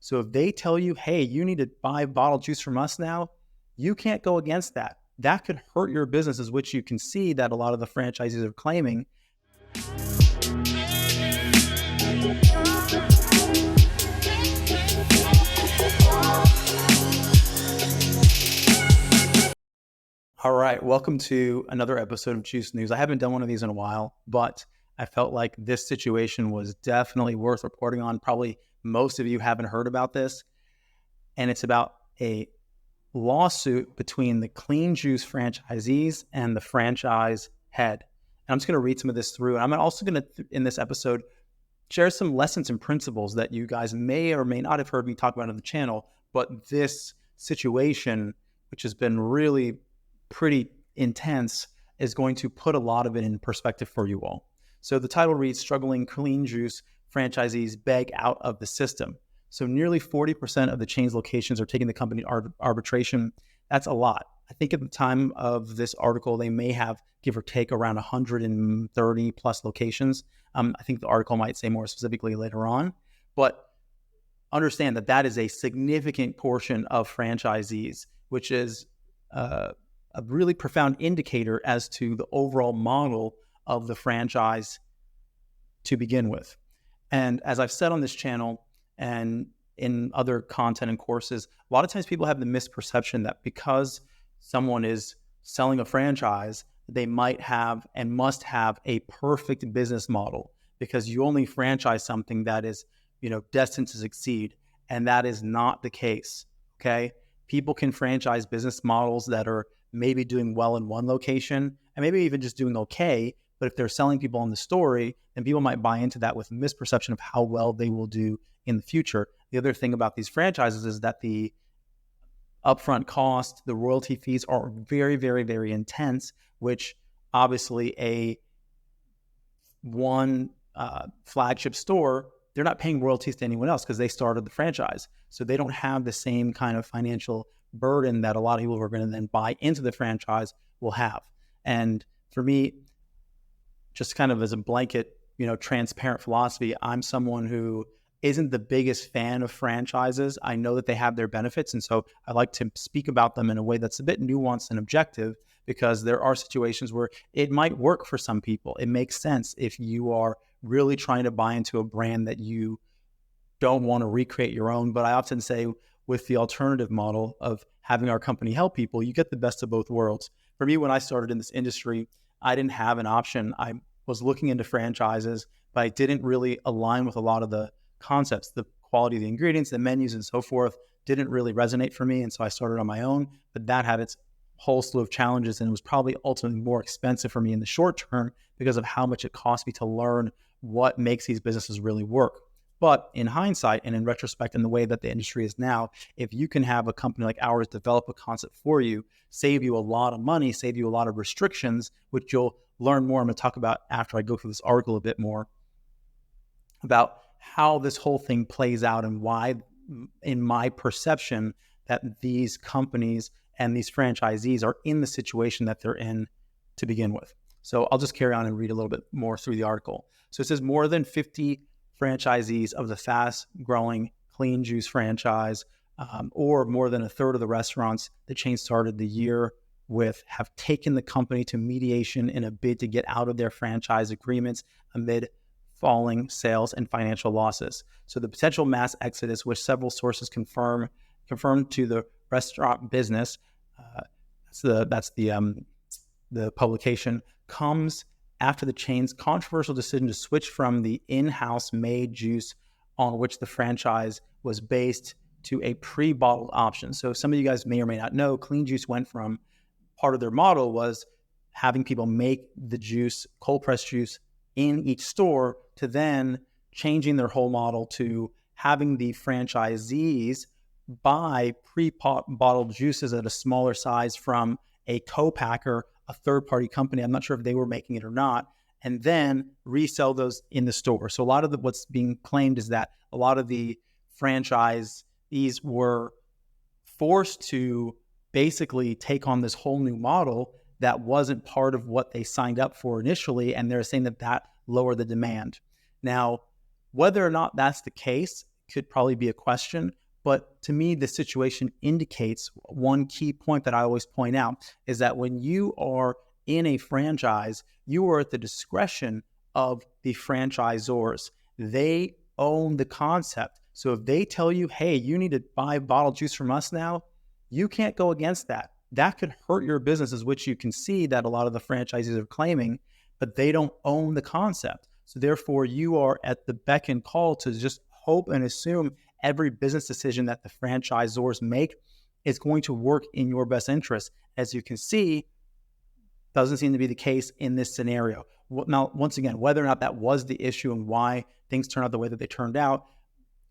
So if they tell you, hey, you need to buy bottled juice from us now, you can't go against that. That could hurt your businesses, which you can see that a lot of the franchisees are claiming. All right, welcome to another episode of Juice News. I haven't done one of these in a while, but I felt like this situation was definitely worth reporting on. Probably most of you haven't heard about this, and it's about a lawsuit between the Clean Juice franchisees and the franchise head. And I'm just going to read some of this through, and I'm also going to, in this episode, share some lessons and principles that you guys may or may not have heard me talk about on the channel, but this situation, which has been really pretty intense, is going to put a lot of it in perspective for you all. So the title reads, Struggling Clean Juice Franchisees Beg Out of the System. So nearly 40% of the chain's locations are taking the company arbitration. That's a lot. I think at the time of this article, they may have, give or take, around 130 plus locations. I think the article might say more specifically later on, but understand that that is a significant portion of franchisees, which is a really profound indicator as to the overall model of the franchise to begin with. And as I've said on this channel and in other content and courses, a lot of times people have the misperception that because someone is selling a franchise, they might have and must have a perfect business model, because you only franchise something that is, destined to succeed. And that is not the case. Okay. People can franchise business models that are maybe doing well in one location and maybe even just doing okay. But if they're selling people on the story, then people might buy into that with a misperception of how well they will do in the future. The other thing about these franchises is that the upfront cost, the royalty fees are very, very, very intense, which obviously a one flagship store, they're not paying royalties to anyone else because they started the franchise. So they don't have the same kind of financial burden that a lot of people who are going to then buy into the franchise will have. And for me, just kind of as a blanket, transparent philosophy, I'm someone who isn't the biggest fan of franchises. I know that they have their benefits, and so I like to speak about them in a way that's a bit nuanced and objective, because there are situations where it might work for some people. It makes sense if you are really trying to buy into a brand that you don't want to recreate your own. But I often say, with the alternative model of having our company help people, you get the best of both worlds. For me, when I started in this industry, I didn't have an option. I was looking into franchises, but I didn't really align with a lot of the concepts. The quality of the ingredients, the menus, and so forth didn't really resonate for me. And so I started on my own, but that had its whole slew of challenges, and it was probably ultimately more expensive for me in the short term because of how much it cost me to learn what makes these businesses really work. But in hindsight and in retrospect, in the way that the industry is now, if you can have a company like ours develop a concept for you, save you a lot of money, save you a lot of restrictions, which you'll learn more. I'm going to talk about after I go through this article a bit more about how this whole thing plays out and why, in my perception, that these companies and these franchisees are in the situation that they're in to begin with. So I'll just carry on and read a little bit more through the article. So it says more than 50 franchisees of the fast-growing Clean Juice franchise, or more than a third of the restaurants the chain started the year with, have taken the company to mediation in a bid to get out of their franchise agreements amid falling sales and financial losses. So the potential mass exodus, which several sources confirmed to the restaurant business, that's the publication, comes after the chain's controversial decision to switch from the in-house made juice on which the franchise was based to a pre-bottled option. So some of you guys may or may not know, Clean Juice went from, part of their model was having people make the juice, cold pressed juice, in each store, to then changing their whole model to having the franchisees buy pre-bottled juices at a smaller size from a co-packer, a third-party company. I'm not sure if they were making it or not, and then resell those in the store. So a lot of what's being claimed is that a lot of the franchisees were forced to basically take on this whole new model that wasn't part of what they signed up for initially, and they're saying that lowered the demand. Now, whether or not that's the case could probably be a question. But to me, the situation indicates one key point that I always point out is that when you are in a franchise, you are at the discretion of the franchisors. They own the concept. So if they tell you, hey, you need to buy bottled juice from us now, you can't go against that. That could hurt your businesses, which you can see that a lot of the franchisees are claiming, but they don't own the concept. So therefore, you are at the beck and call to just hope and assume every business decision that the franchisors make is going to work in your best interest. As you can see, doesn't seem to be the case in this scenario. Now, once again, whether or not that was the issue and why things turned out the way that they turned out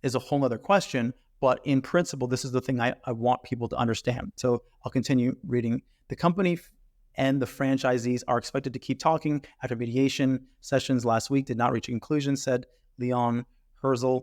is a whole nother question. But in principle, this is the thing I want people to understand. So I'll continue reading. The company and the franchisees are expected to keep talking after mediation sessions last week did not reach a conclusion, said Leon Herzl,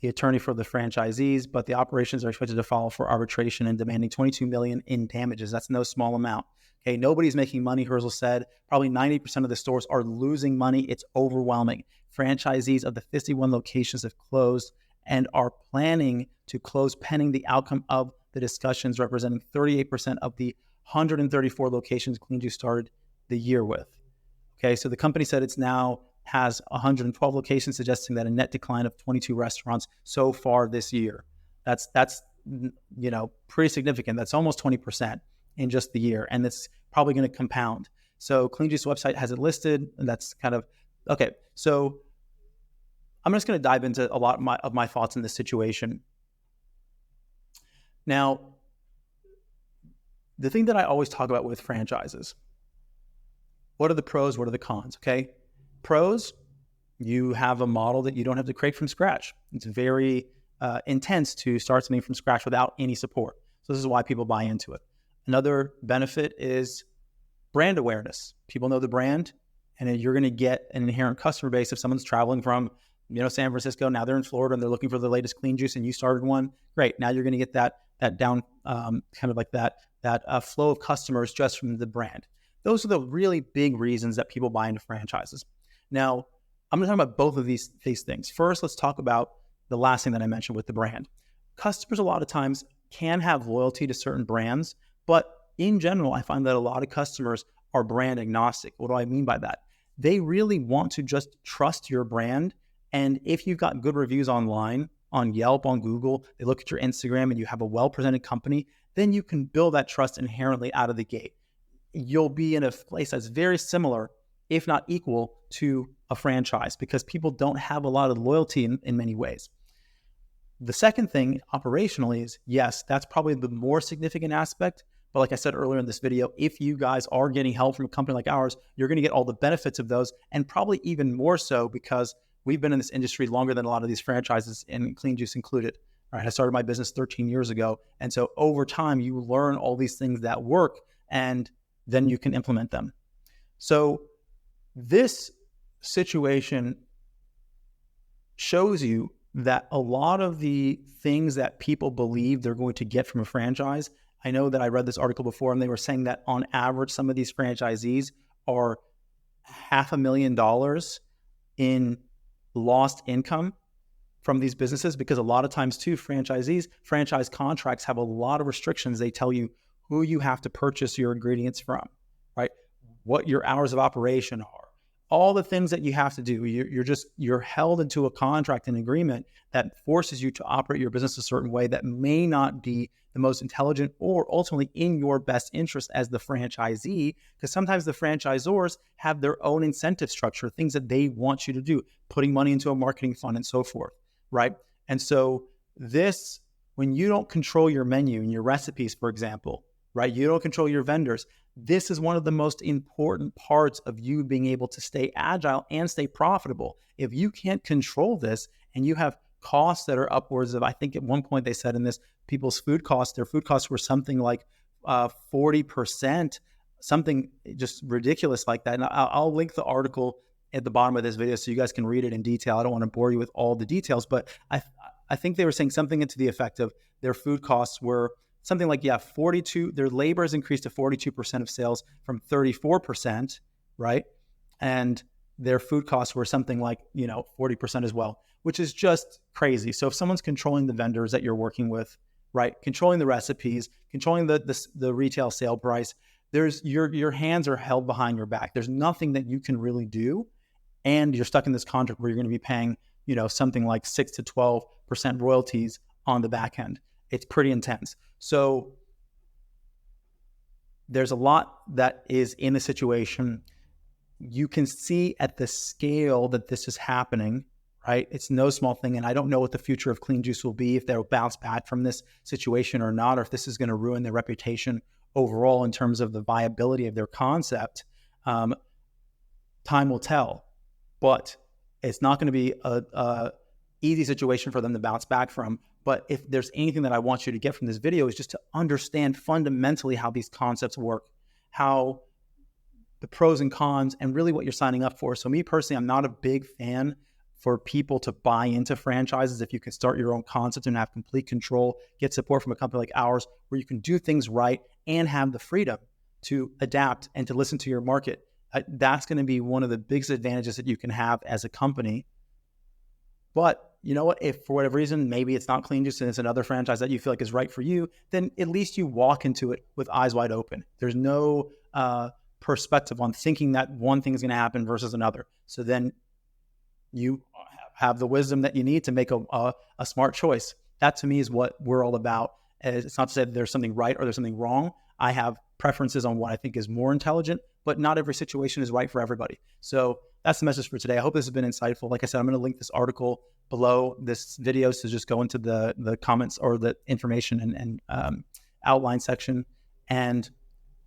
the attorney for the franchisees, but the operations are expected to file for arbitration and demanding $22 million in damages. That's no small amount. Okay, nobody's making money, Herzl said. Probably 90% of the stores are losing money. It's overwhelming. Franchisees of the 51 locations have closed and are planning to close pending the outcome of the discussions, representing 38% of the 134 locations Clean Juice started the year with. Okay, so the company said it's now has 112 locations, suggesting that a net decline of 22 restaurants so far this year. That's pretty significant. That's almost 20% in just the year, and it's probably going to compound. So Clean Juice website has it listed, and that's kind of okay. So I'm just going to dive into a lot of my thoughts in this situation. Now, the thing that I always talk about with franchises, what are the pros? What are the cons? Okay. Pros, you have a model that you don't have to create from scratch. It's very intense to start something from scratch without any support. So this is why people buy into it. Another benefit is brand awareness. People know the brand, and you're going to get an inherent customer base. If someone's traveling from San Francisco, now they're in Florida and they're looking for the latest clean juice, and you started one, great. Now you're going to get that down kind of like that flow of customers just from the brand. Those are the really big reasons that people buy into franchises. Now, I'm going to talk about both of these things. First, let's talk about the last thing that I mentioned with the brand. Customers a lot of times can have loyalty to certain brands, but in general, I find that a lot of customers are brand agnostic. What do I mean by that? They really want to just trust your brand. And if you've got good reviews online, on Yelp, on Google, they look at your Instagram and you have a well-presented company, then you can build that trust inherently out of the gate. You'll be in a place that's very similar, if not equal, to a franchise because people don't have a lot of loyalty in many ways. The second thing operationally is, yes, that's probably the more significant aspect. But like I said earlier in this video, if you guys are getting help from a company like ours, you're going to get all the benefits of those, and probably even more so because we've been in this industry longer than a lot of these franchises, and Clean Juice included. All right, I started my business 13 years ago. And so over time, you learn all these things that work, and then you can implement them. So this situation shows you that a lot of the things that people believe they're going to get from a franchise, I know that I read this article before, and they were saying that on average, some of these franchisees are $500,000 in lost income from these businesses, because a lot of times too, franchise contracts have a lot of restrictions. They tell you who you have to purchase your ingredients from, right? What your hours of operation are, all the things that you have to do. You're held into a contract and agreement that forces you to operate your business a certain way that may not be the most intelligent or ultimately in your best interest as the franchisee, because sometimes the franchisors have their own incentive structure, things that they want you to do, putting money into a marketing fund and so forth, right? And so this, when you don't control your menu and your recipes, for example, right? You don't control your vendors. This is one of the most important parts of you being able to stay agile and stay profitable. If you can't control this and you have costs that are upwards of, I think at one point they said in this, people's food costs, their food costs were something like 40%, something just ridiculous like that. And I'll link the article at the bottom of this video so you guys can read it in detail. I don't want to bore you with all the details, but I think they were saying something into the effect of their food costs were something like, 42, their labor has increased to 42% of sales from 34%, right? And their food costs were something like, 40% as well. which is just crazy. So if someone's controlling the vendors that you're working with, right, controlling the recipes, controlling the retail sale price, your hands are held behind your back. There's nothing that you can really do, and you're stuck in this contract where you're going to be paying, something like 6 to 12% royalties on the back end. It's pretty intense. So there's a lot that is in the situation. You can see at the scale that this is happening, right? It's no small thing. And I don't know what the future of Clean Juice will be, if they'll bounce back from this situation or not, or if this is going to ruin their reputation overall in terms of the viability of their concept. Time will tell, but it's not going to be a easy situation for them to bounce back from. But if there's anything that I want you to get from this video, is just to understand fundamentally how these concepts work, how the pros and cons, and really what you're signing up for. So me personally, I'm not a big fan for people to buy into franchises. If you can start your own concept and have complete control, get support from a company like ours, where you can do things right and have the freedom to adapt and to listen to your market, that's going to be one of the biggest advantages that you can have as a company. But you know what? If for whatever reason, maybe it's not Clean Juice and it's another franchise that you feel like is right for you, then at least you walk into it with eyes wide open. There's no perspective on thinking that one thing is going to happen versus another. So then you have the wisdom that you need to make a smart choice. That to me is what we're all about. It's not to say that there's something right or there's something wrong. I have preferences on what I think is more intelligent, but not every situation is right for everybody. So that's the message for today. I hope this has been insightful. Like I said, I'm going to link this article below this video, so just go into the comments or the information and outline section. And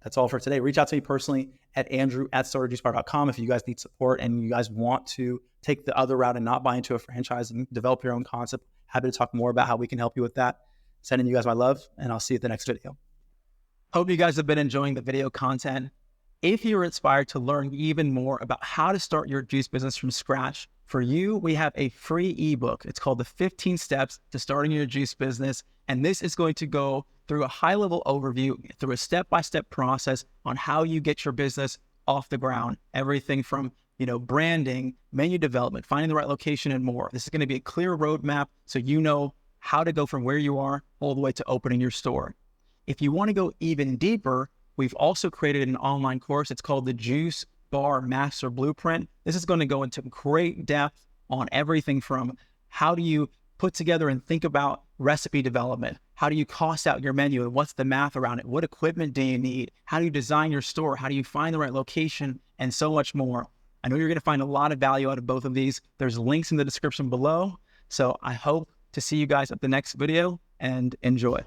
that's all for today. Reach out to me personally at Andrew@StartAJuiceBar.com if you guys need support and you guys want to take the other route and not buy into a franchise and develop your own concept. Happy to talk more about how we can help you with that. Sending you guys my love, and I'll see you at the next video. Hope you guys have been enjoying the video content. If you're inspired to learn even more about how to start your juice business from scratch, for you, we have a free ebook. It's called the 15 Steps to Starting Your Juice Business. And this is going to go through a high-level overview, through a step-by-step process on how you get your business off the ground. Everything from, branding, menu development, finding the right location, and more. This is going to be a clear roadmap so you know how to go from where you are all the way to opening your store. If you want to go even deeper, we've also created an online course. It's called the Juice Bar Master Blueprint. This is going to go into great depth on everything from how do you put together and think about recipe development? How do you cost out your menu and what's the math around it? What equipment do you need? How do you design your store? How do you find the right location? And so much more. I know you're going to find a lot of value out of both of these. There's links in the description below. So I hope to see you guys at the next video, and enjoy.